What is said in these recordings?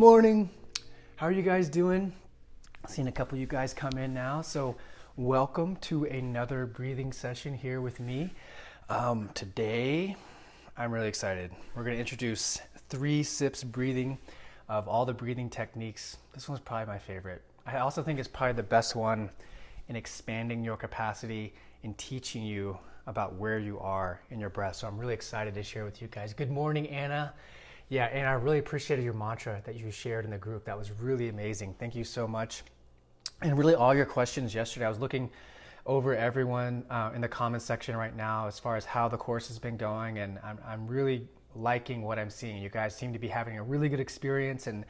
morning. How are you guys doing? Seen a couple of you guys come in now, so welcome to another breathing session here with me. Today, I'm really excited. We're going to introduce 3 sips breathing of all the breathing techniques. This one's probably my favorite. I also think it's probably the best one in expanding your capacity, in teaching you about where you are in your breath. So I'm really excited to share with you guys. Good morning, Anna. Yeah, and I really appreciated your mantra that you shared in the group. That was really amazing. Thank you so much. And really all your questions yesterday, I was looking over everyone in the comments section right now as far as how the course has been going, and I'm really liking what I'm seeing. You guys seem to be having a really good experience, and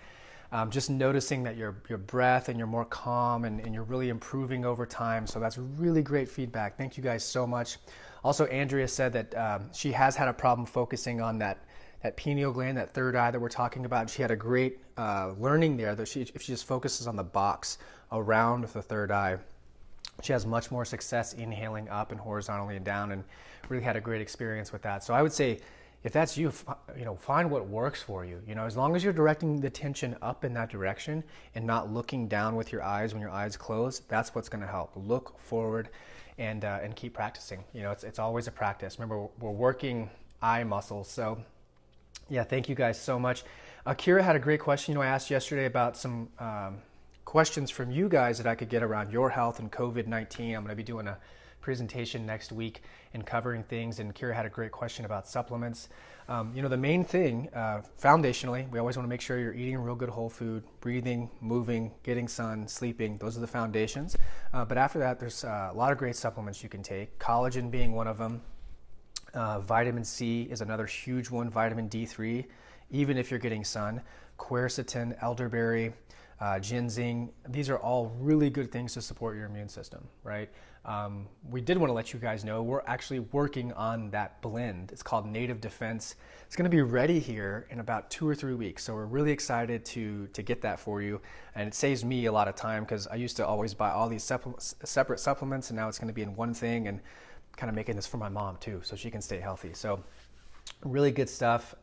just noticing that your breath and you're more calm and you're really improving over time. So that's really great feedback. Thank you guys so much. Also, Andrea said that she has had a problem focusing on that pineal gland, that third eye that we're talking about. She had a great learning there that if she just focuses on the box around the third eye, she has much more success inhaling up and horizontally and down, and really had a great experience with that. So I would say, if that's you, find what works for you. As long as you're directing the attention up in that direction and not looking down with your eyes when your eyes close, that's what's going to help. Look forward and keep practicing. It's always a practice. Remember, we're working eye muscles. So yeah, thank you guys so much. Kira had a great question. I asked yesterday about some questions from you guys that I could get around your health and COVID-19. I'm going to be doing a presentation next week and covering things, and Kira had a great question about supplements. The main thing, foundationally, we always want to make sure you're eating real good whole food, breathing, moving, getting sun, sleeping. Those are the foundations. But after that, there's a lot of great supplements you can take, collagen being one of them. Vitamin C is another huge one, vitamin D3, even if you're getting sun, quercetin, elderberry, ginseng. These are all really good things to support your immune system, right? We did want to let you guys know we're actually working on that blend. It's called Native Defense. It's going to be ready here in about 2 or 3 weeks. So we're really excited to get that for you. And it saves me a lot of time because I used to always buy all these separate supplements, and now it's going to be in one thing, and kind of making this for my mom too, so she can stay healthy. So really good stuff.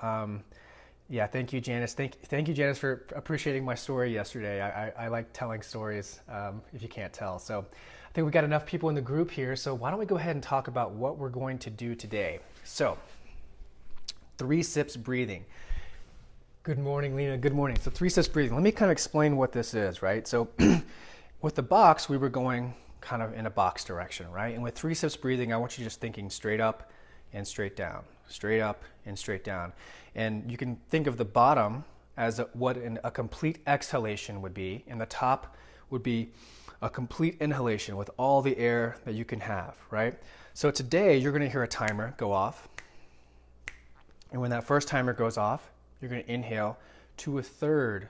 Yeah, thank you, Janice. Thank you, Janice, for appreciating my story yesterday. I like telling stories, if you can't tell. So I think we got enough people in the group here. So why don't we go ahead and talk about what we're going to do today. So 3 sips breathing. Good morning, Lena. Good morning. So 3 sips breathing. Let me kind of explain what this is, right? So with the box, we were going kind of in a box direction, right? And with 3 sips breathing, I want you just thinking straight up and straight down, straight up and straight down. And you can think of the bottom as what a complete exhalation would be, and the top would be a complete inhalation with all the air that you can have, right? So today you're going to hear a timer go off. And when that first timer goes off, you're going to inhale to 1/3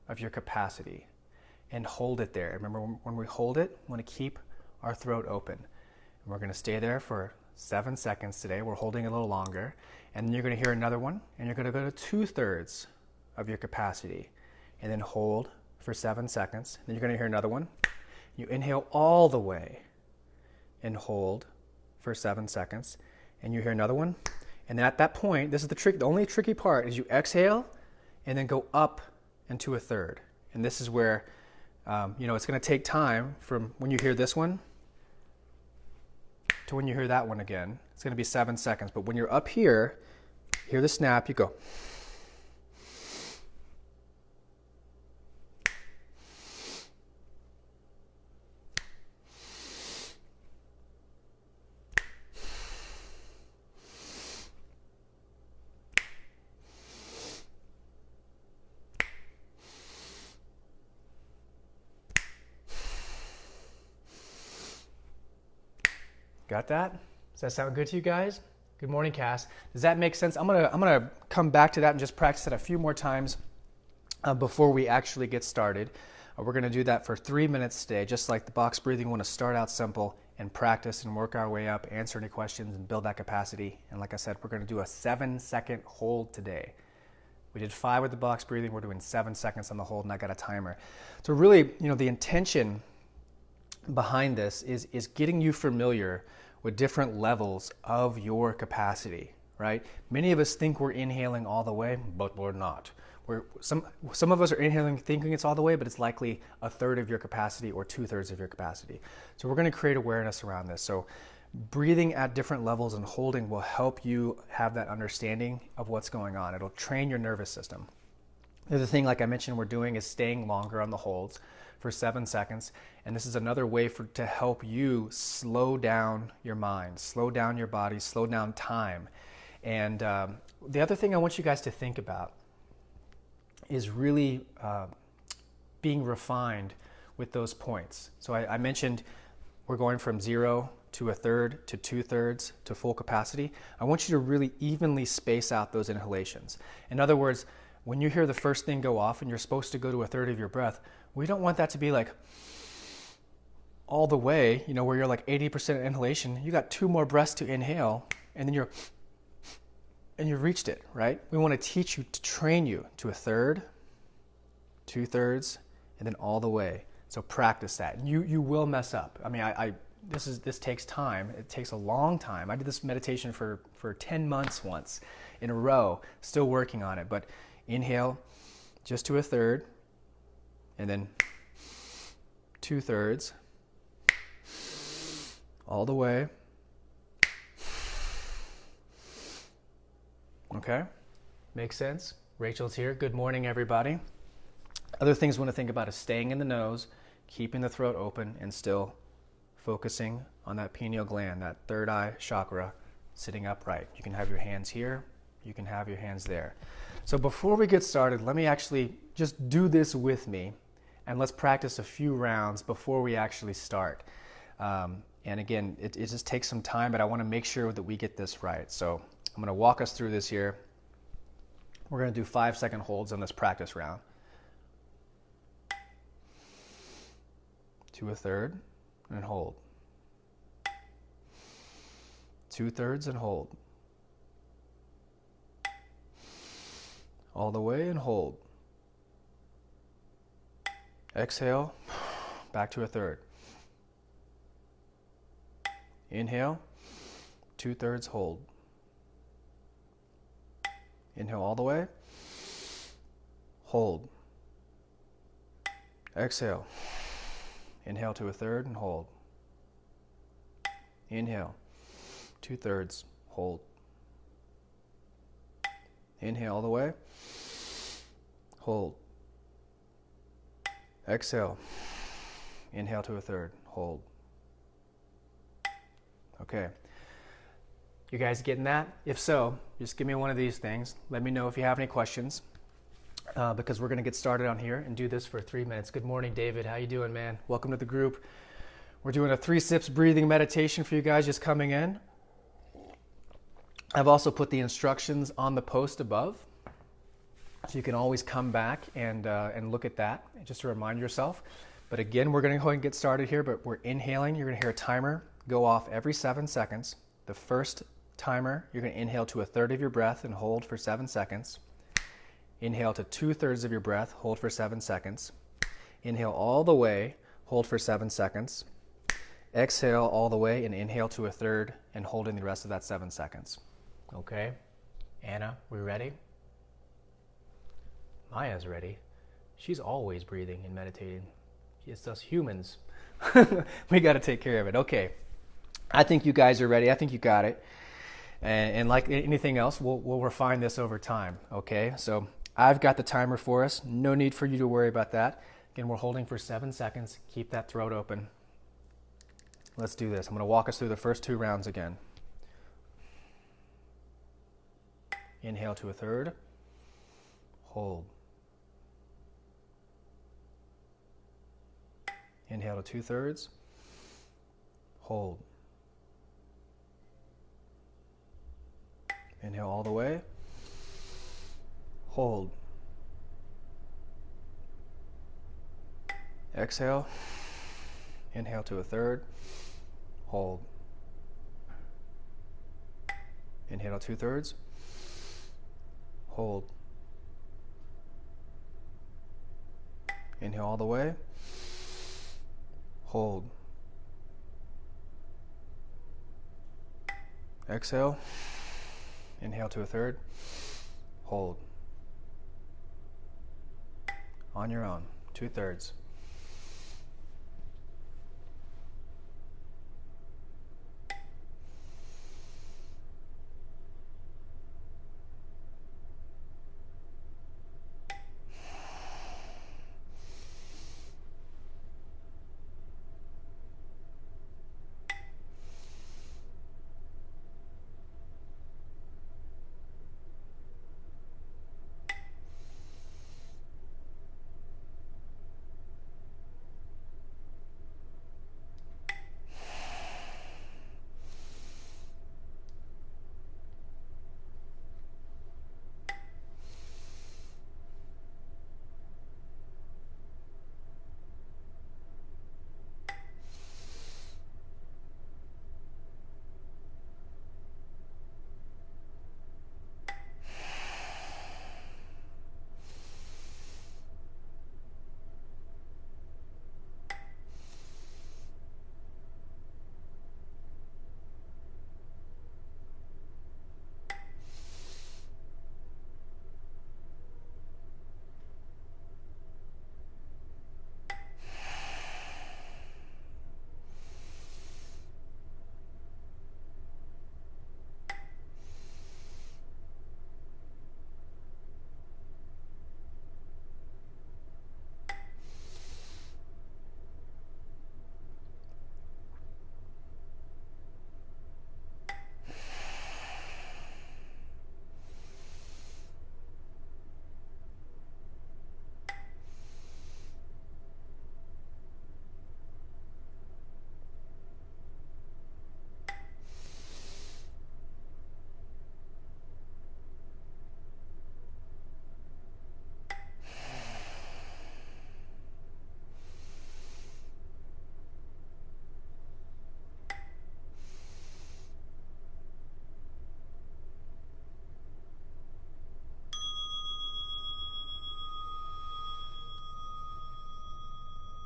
of your capacity and hold it there. Remember, when we hold it, we want to keep our throat open. And we're going to stay there for 7 seconds today. We're holding a little longer. And then you're going to hear another one, and you're going to go to 2/3 of your capacity. And then hold for 7 seconds. Then you're going to hear another one. You inhale all the way and hold for 7 seconds. And you hear another one. And at that point, this is the only tricky part is you exhale and then go up into 1/3. And this is where it's going to take time from when you hear this one to when you hear that one again. It's going to be 7 seconds. But when you're up here, hear the snap, you go. Got that? Does that sound good to you guys? Good morning, Cass. Does that make sense? I'm gonna come back to that and just practice it a few more times before we actually get started. We're gonna do that for 3 minutes today, just like the box breathing. We want to start out simple and practice and work our way up, answer any questions and build that capacity. And like I said, we're gonna do a 7-second hold today. We did 5 with the box breathing. We're doing 7 seconds on the hold, and I got a timer. So really, the intention behind this is getting you familiar with different levels of your capacity, right? Many of us think we're inhaling all the way, but we're not. some of us are inhaling thinking it's all the way, but it's likely a third of your capacity or 2/3 of your capacity. So we're going to create awareness around this. So breathing at different levels and holding will help you have that understanding of what's going on. It'll train your nervous system. The other thing, like I mentioned, we're doing is staying longer on the holds for 7 seconds. And this is another way to help you slow down your mind, slow down your body, slow down time. And the other thing I want you guys to think about is really being refined with those points. So I mentioned we're going from 0 to 1/3 to 2/3 to full capacity. I want you to really evenly space out those inhalations. In other words, when you hear the first thing go off and you're supposed to go to 1/3 of your breath, we don't want that to be like all the way, where you're like 80% inhalation. You got 2 more breaths to inhale and then you've reached it, right? We want to teach you, to train you to 1/3, 2/3, and then all the way. So practice that. You will mess up. I mean, this takes time. It takes a long time. I did this meditation for 10 months once in a row, still working on it. But inhale just to 1/3, and then 2/3, all the way. Okay, makes sense? Rachel's here. Good morning, everybody. Other things we want to think about is staying in the nose, keeping the throat open, and still focusing on that pineal gland, that third eye chakra, sitting upright. You can have your hands here. You can have your hands there. So before we get started, let me actually just do this with me, and let's practice a few rounds before we actually start. And again, it just takes some time, but I want to make sure that we get this right. So I'm going to walk us through this here. We're going to do 5-second holds on this practice round. To 1/3 and hold. 2/3 and hold. All the way and hold. Exhale, back to 1/3. Inhale, 2/3 hold. Inhale all the way. Hold. Exhale. Inhale to 1/3 and hold. Inhale. 2/3. Hold. Inhale all the way. Hold. Exhale. Inhale to 1/3. Hold. Okay. You guys getting that? If so, just give me one of these things. Let me know if you have any questions, because we're going to get started on here and do this for 3 minutes. Good morning, David. How you doing, man? Welcome to the group. We're doing a 3 sips breathing meditation for you guys just coming in. I've also put the instructions on the post above, so you can always come back and look at that just to remind yourself. But again, we're going to go ahead and get started here, but we're inhaling. You're going to hear a timer go off every 7 seconds. The first timer, you're going to inhale to 1/3 of your breath and hold for 7 seconds. Inhale to 2/3 of your breath, hold for 7 seconds. Inhale all the way, hold for 7 seconds. Exhale all the way and inhale to 1/3 and hold in the rest of that 7 seconds. Okay. Anna, we ready? Maya's ready. She's always breathing and meditating. It's us humans. We got to take care of it. Okay. I think you guys are ready. I think you got it. And like anything else, we'll refine this over time. Okay. So I've got the timer for us. No need for you to worry about that. Again, we're holding for 7 seconds. Keep that throat open. Let's do this. I'm going to walk us through the first 2 rounds again. Inhale to 1/3. Hold. Inhale to 2/3. Hold. Inhale all the way. Hold. Exhale. Inhale to 1/3. Hold. Inhale to 2/3. Hold. Inhale all the way. Hold. Exhale. Inhale to 1/3. Hold. on your own. 2/3.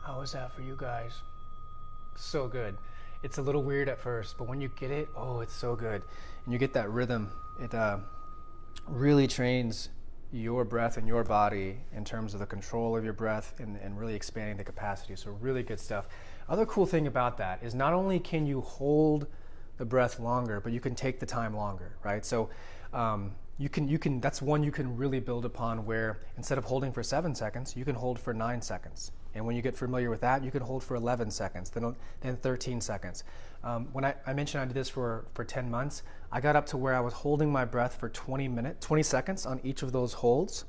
How was that for you guys? So good. It's a little weird at first, but when you get it, oh, it's so good. And you get that rhythm. It really trains your breath and your body in terms of the control of your breath and really expanding the capacity. So really good stuff. Other cool thing about that is not only can you hold the breath longer, but you can take the time longer, right? So you can that's one you can really build upon, where instead of holding for 7 seconds, you can hold for 9 seconds. And when you get familiar with that, you can hold for 11 seconds, then 13 seconds. When I mentioned I did this for 10 months, I got up to where I was holding my breath for 20 seconds on each of those holds,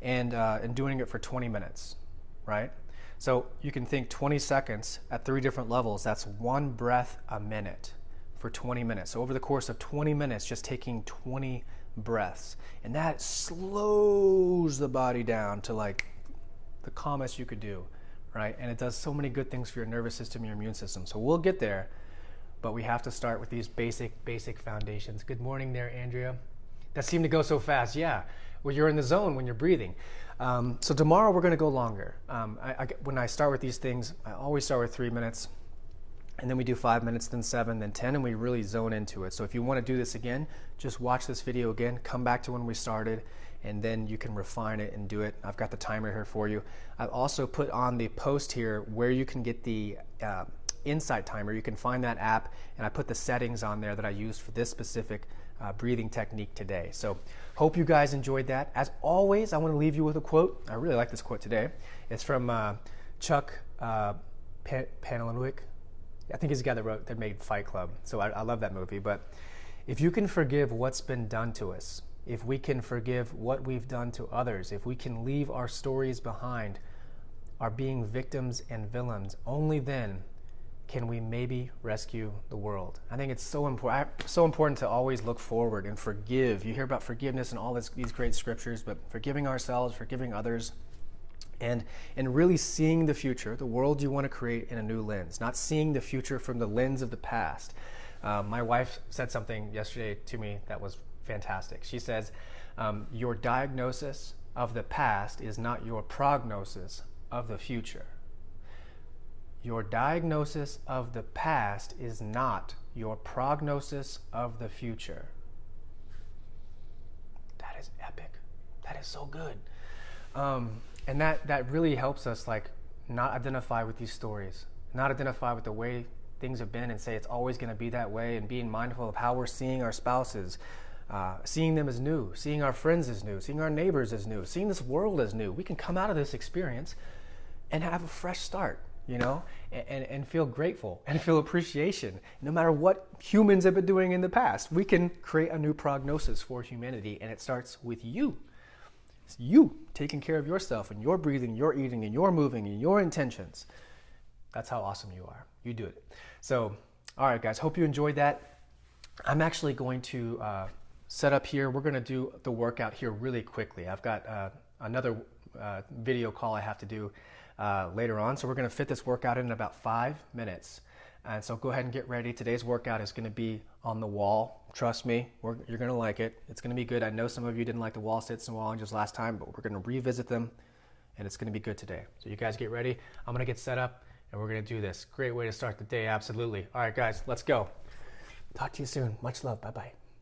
and doing it for 20 minutes, right? So you can think 20 seconds at 3 different levels. That's 1 breath a minute for 20 minutes. So over the course of 20 minutes, just taking 20 breaths. And that slows the body down to like the calmest you could do, right? And it does so many good things for your nervous system, your immune system. So we'll get there, but we have to start with these basic foundations. Good morning there, Andrea. That seemed to go so fast. Yeah, well, you're in the zone when you're breathing. So tomorrow we're going to go longer. When I start with these things, I always start with 3 minutes, and then we do 5 minutes, then 7, then 10, and we really zone into it. So if you want to do this again, just watch this video again, come back to when we started, and then you can refine it and do it. I've got the timer here for you. I've also put on the post here where you can get the Insight timer. You can find that app, and I put the settings on there that I used for this specific breathing technique today. So hope you guys enjoyed that. As always, I want to leave you with a quote. I really like this quote today. It's from Chuck Palahniuk. I think he's the guy that made Fight Club. So I love that movie. But if you can forgive what's been done to us, if we can forgive what we've done to others, if we can leave our stories behind, our being victims and villains, only then can we maybe rescue the world. I think it's so important to always look forward and forgive. You hear about forgiveness and all these great scriptures, but forgiving ourselves, forgiving others, and really seeing the future, the world you want to create, in a new lens, not seeing the future from the lens of the past. My wife said something yesterday to me that was fantastic. She says, your diagnosis of the past is not your prognosis of the future. Your diagnosis of the past is not your prognosis of the future. That is epic. That is so good. And that really helps us like not identify with these stories, not identify with the way things have been and say it's always going to be that way, and being mindful of how we're seeing our spouses, seeing them as new, seeing our friends as new, seeing our neighbors as new, seeing this world as new. We can come out of this experience and have a fresh start, you know, and feel grateful and feel appreciation. No matter what humans have been doing in the past, we can create a new prognosis for humanity, and it starts with you. It's you taking care of yourself and your breathing, your eating, and your moving, and your intentions. That's how awesome you are. You do it. So, all right, guys, hope you enjoyed that. I'm actually going to set up here. We're going to do the workout here really quickly. I've got another video call I have to do later on. So we're going to fit this workout in about 5 minutes. And so go ahead and get ready. Today's workout is going to be on the wall. Trust me, you're going to like it. It's going to be good. I know some of you didn't like the wall sits and wall lunges last time, but we're going to revisit them, and it's going to be good today. So you guys get ready. I'm going to get set up, and we're going to do this. Great way to start the day, absolutely. All right, guys, let's go. Talk to you soon. Much love. Bye-bye.